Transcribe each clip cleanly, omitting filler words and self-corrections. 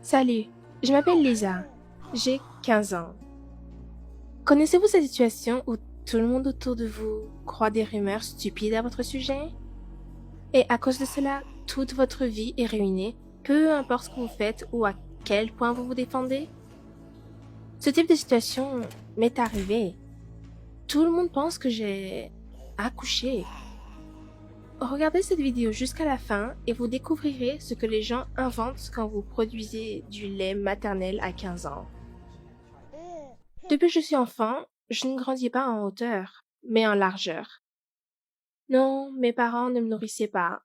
Salut, je m'appelle Lisa. J'ai 15 ans. Connaissez-vous cette situation où tout le monde autour de vous croit des rumeurs stupides à votre sujet? Et à cause de cela, toute votre vie est ruinée, peu importe ce que vous faites ou à quel point vous vous défendez? Ce type de situation m'est arrivé. Tout le monde pense que j'ai accouché. Regardez cette vidéo jusqu'à la fin et vous découvrirez ce que les gens inventent quand vous produisez du lait maternel à 15 ans. Depuis que je suis enfant, je ne grandis pas en hauteur, mais en largeur. Non, mes parents ne me nourrissaient pas.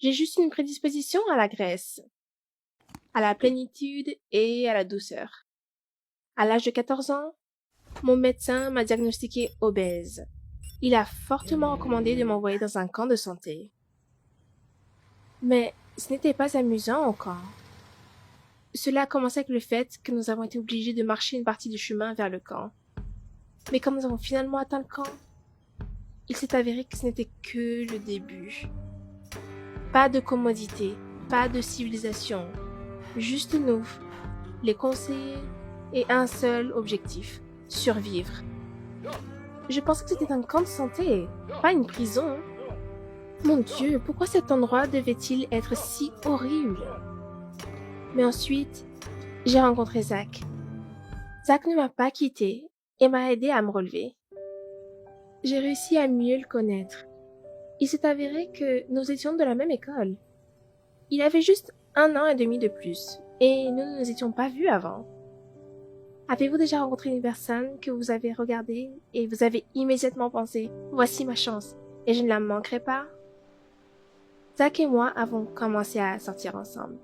J'ai juste une prédisposition à la graisse, à la plénitude et à la douceur. À l'âge de 14 ans, mon médecin m'a diagnostiqué obèse. Il a fortement recommandé de m'envoyer dans un camp de santé. Mais ce n'était pas amusant au camp. Cela a commencé avec le fait que nous avons été obligés de marcher une partie du chemin vers le camp. Mais quand nous avons finalement atteint le camp, il s'est avéré que ce n'était que le début. Pas de commodité, pas de civilisation, juste nous, les conseillers, et un seul objectif, survivre. Je pensais que c'était un camp de santé, pas une prison. Mon Dieu, pourquoi cet endroit devait-il être si horrible? Mais ensuite, j'ai rencontré Zach. Zach ne m'a pas quitté et m'a aidé à me relever. J'ai réussi à mieux le connaître. Il s'est avéré que nous étions de la même école. Il avait juste 1 an et demi de plus, et nous ne nous étions pas vus avant. Avez-vous déjà rencontré une personne que vous avez regardée et vous avez immédiatement pensé « Voici ma chance, et je ne la manquerai pas » Zach et moi avons commencé à sortir ensemble.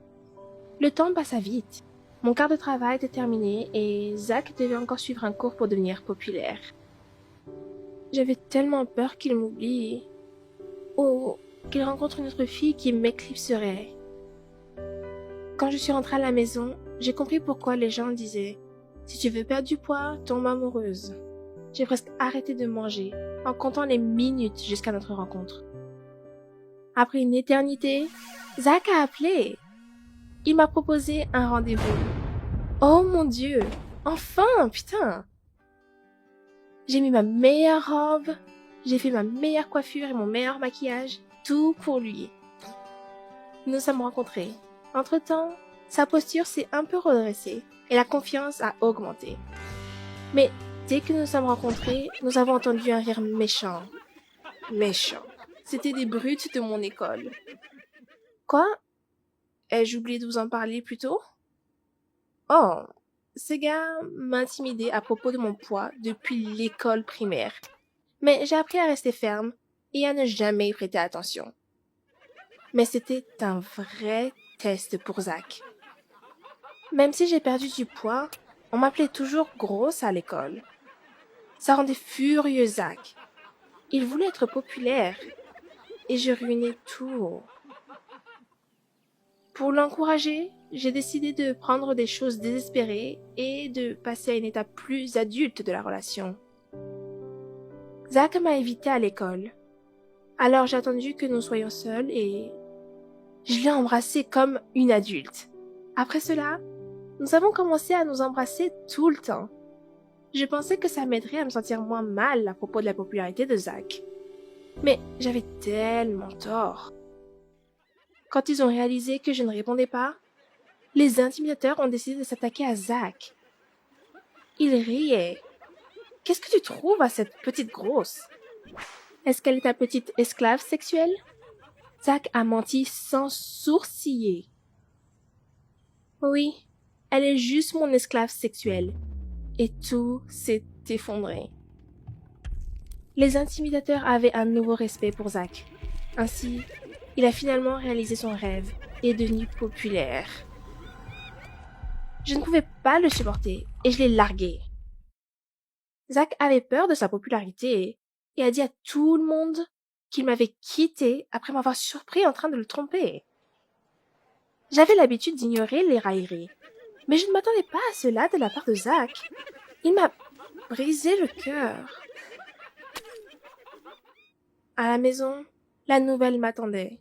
Le temps passa vite. Mon quart de travail était terminé et Zach devait encore suivre un cours pour devenir populaire. J'avais tellement peur qu'il m'oublie, ou qu'il rencontre une autre fille qui m'éclipserait. Quand je suis rentrée à la maison, j'ai compris pourquoi les gens disaient « Si tu veux perdre du poids, tombe amoureuse ». J'ai presque arrêté de manger, en comptant les minutes jusqu'à notre rencontre. Après une éternité, Zach a appelé. Il m'a proposé un rendez-vous. Oh mon Dieu! Enfin, putain! J'ai mis ma meilleure robe, j'ai fait ma meilleure coiffure et mon meilleur maquillage, tout pour lui. Nous nous sommes rencontrés. Entre-temps, sa posture s'est un peu redressée et la confiance a augmenté. Mais dès que nous nous sommes rencontrés, nous avons entendu un rire méchant. Méchant. C'était des brutes de mon école. Quoi? Ai-je oublié de vous en parler plus tôt? Oh, ce gars m'intimidait à propos de mon poids depuis l'école primaire. Mais j'ai appris à rester ferme et à ne jamais y prêter attention. Mais c'était un vrai test pour Zach. Même si j'ai perdu du poids, on m'appelait toujours grosse à l'école. Ça rendait furieux Zach. Il voulait être populaire et je ruinais tout. Pour l'encourager, j'ai décidé de prendre des choses désespérées et de passer à une étape plus adulte de la relation. Zach m'a invité à l'école. Alors j'ai attendu que nous soyons seuls et je l'ai embrassé comme une adulte. Après cela, nous avons commencé à nous embrasser tout le temps. Je pensais que ça m'aiderait à me sentir moins mal à propos de la popularité de Zach. Mais j'avais tellement tort. Quand ils ont réalisé que je ne répondais pas, les intimidateurs ont décidé de s'attaquer à Zach. Ils riaient. Qu'est-ce que tu trouves à cette petite grosse? Est-ce qu'elle est ta petite esclave sexuelle? Zach a menti sans sourciller. Oui, elle est juste mon esclave sexuelle. Et tout s'est effondré. Les intimidateurs avaient un nouveau respect pour Zach. Ainsi, il a finalement réalisé son rêve et est devenu populaire. Je ne pouvais pas le supporter et je l'ai largué. Zach avait peur de sa popularité et a dit à tout le monde qu'il m'avait quitté après m'avoir surpris en train de le tromper. J'avais l'habitude d'ignorer les railleries, mais je ne m'attendais pas à cela de la part de Zach. Il m'a brisé le cœur. À la maison, la nouvelle m'attendait.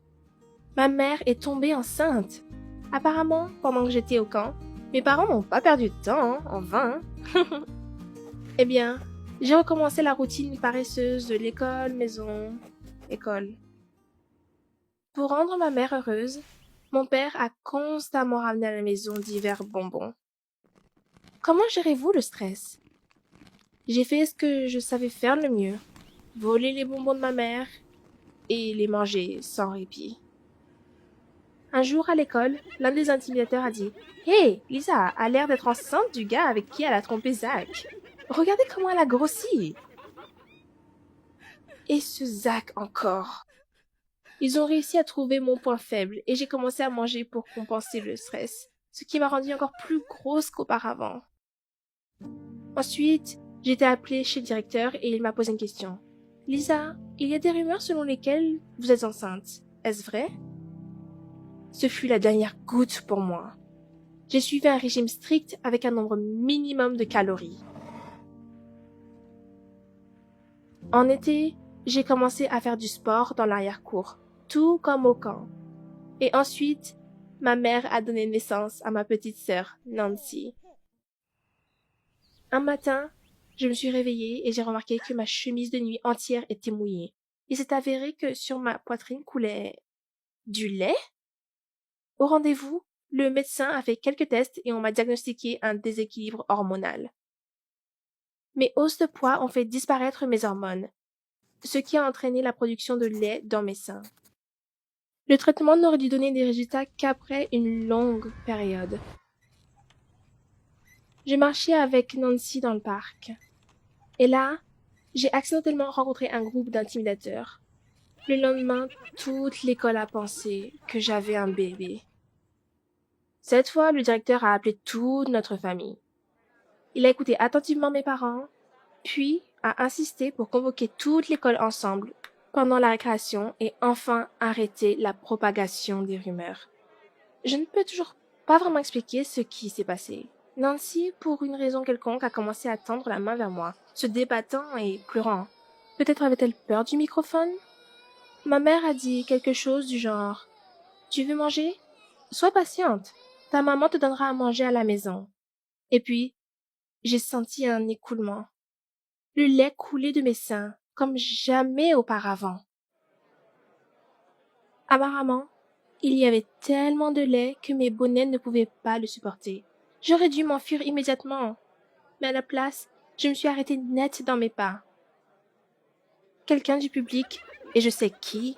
Ma mère est tombée enceinte. Apparemment, pendant que j'étais au camp, mes parents n'ont pas perdu de temps, en vain. Eh bien, j'ai recommencé la routine paresseuse de l'école, maison, école. Pour rendre ma mère heureuse, mon père a constamment ramené à la maison divers bonbons. Comment gérez-vous le stress? J'ai fait ce que je savais faire le mieux, voler les bonbons de ma mère et les manger sans répit. Un jour à l'école, l'un des intimidateurs a dit « Hé, Lisa a l'air d'être enceinte du gars avec qui elle a trompé Zach. Regardez comment elle a grossi. » Et ce Zach encore. Ils ont réussi à trouver mon point faible et j'ai commencé à manger pour compenser le stress, ce qui m'a rendue encore plus grosse qu'auparavant. Ensuite, j'ai été appelée chez le directeur et il m'a posé une question. « Lisa, il y a des rumeurs selon lesquelles vous êtes enceinte. Est-ce vrai? » Ce fut la dernière goutte pour moi. J'ai suivi un régime strict avec un nombre minimum de calories. En été, j'ai commencé à faire du sport dans l'arrière-cour, tout comme au camp. Et ensuite, ma mère a donné naissance à ma petite sœur, Nancy. Un matin, je me suis réveillée et j'ai remarqué que ma chemise de nuit entière était mouillée. Il s'est avéré que sur ma poitrine coulait du lait. Au rendez-vous, le médecin a fait quelques tests et on m'a diagnostiqué un déséquilibre hormonal. Mes hausses de poids ont fait disparaître mes hormones, ce qui a entraîné la production de lait dans mes seins. Le traitement n'aurait dû donner des résultats qu'après une longue période. Je marchais avec Nancy dans le parc. Et là, j'ai accidentellement rencontré un groupe d'intimidateurs. Le lendemain, toute l'école a pensé que j'avais un bébé. Cette fois, le directeur a appelé toute notre famille. Il a écouté attentivement mes parents, puis a insisté pour convoquer toute l'école ensemble pendant la récréation et enfin arrêter la propagation des rumeurs. Je ne peux toujours pas vraiment expliquer ce qui s'est passé. Nancy, pour une raison quelconque, a commencé à tendre la main vers moi, se débattant et pleurant. Peut-être avait-elle peur du microphone? Ma mère a dit quelque chose du genre « Tu veux manger? Sois patiente. Ta maman te donnera à manger à la maison. » Et puis, j'ai senti un écoulement. Le lait coulait de mes seins, comme jamais auparavant. Apparemment, il y avait tellement de lait que mes bonnets ne pouvaient pas le supporter. J'aurais dû m'enfuir immédiatement. Mais à la place, je me suis arrêtée net dans mes pas. Quelqu'un du public, et je sais qui,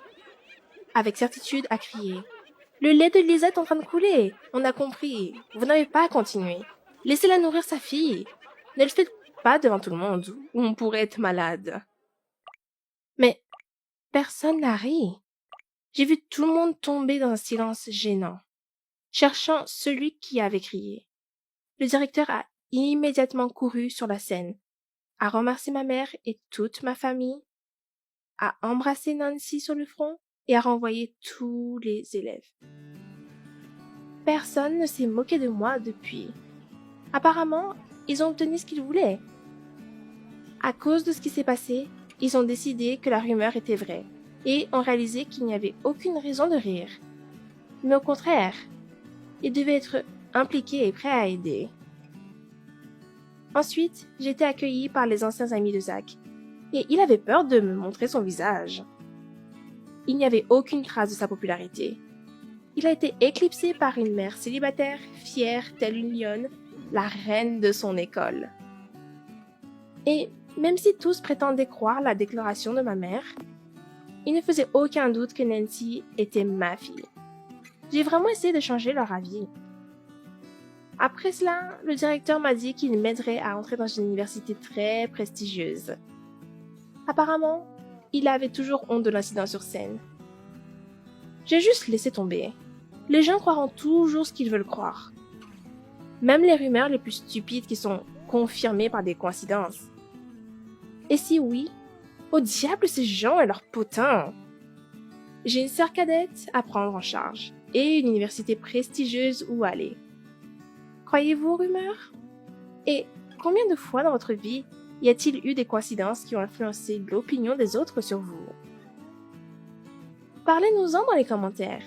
avec certitude a crié. « Le lait de Lisa est en train de couler. On a compris. Vous n'avez pas à continuer. Laissez-la nourrir sa fille. Ne le faites pas devant tout le monde, ou on pourrait être malade. » Mais personne n'a ri. J'ai vu tout le monde tomber dans un silence gênant, cherchant celui qui avait crié. Le directeur a immédiatement couru sur la scène, a remercié ma mère et toute ma famille, a embrassé Nancy sur le front et a renvoyé tous les élèves. Personne ne s'est moqué de moi depuis. Apparemment, ils ont obtenu ce qu'ils voulaient. À cause de ce qui s'est passé, ils ont décidé que la rumeur était vraie et ont réalisé qu'il n'y avait aucune raison de rire. Mais au contraire, ils devaient être impliqués et prêts à aider. Ensuite, j'ai été accueillie par les anciens amis de Zach, et il avait peur de me montrer son visage. Il n'y avait aucune trace de sa popularité. Il a été éclipsé par une mère célibataire, fière telle une lionne, la reine de son école. Et même si tous prétendaient croire la déclaration de ma mère, il ne faisait aucun doute que Nancy était ma fille. J'ai vraiment essayé de changer leur avis. Après cela, le directeur m'a dit qu'il m'aiderait à entrer dans une université très prestigieuse. Apparemment, il avait toujours honte de l'incident sur scène. J'ai juste laissé tomber. Les gens croiront toujours ce qu'ils veulent croire. Même les rumeurs les plus stupides qui sont confirmées par des coïncidences. Et si oui, au diable ces gens et leurs potins! J'ai une sœur cadette à prendre en charge et une université prestigieuse où aller. Croyez-vous aux rumeurs? Et combien de fois dans votre vie y a-t-il eu des coïncidences qui ont influencé l'opinion des autres sur vous? Parlez-nous-en dans les commentaires.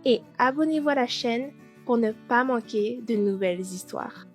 Et abonnez-vous à la chaîne pour ne pas manquer de nouvelles histoires.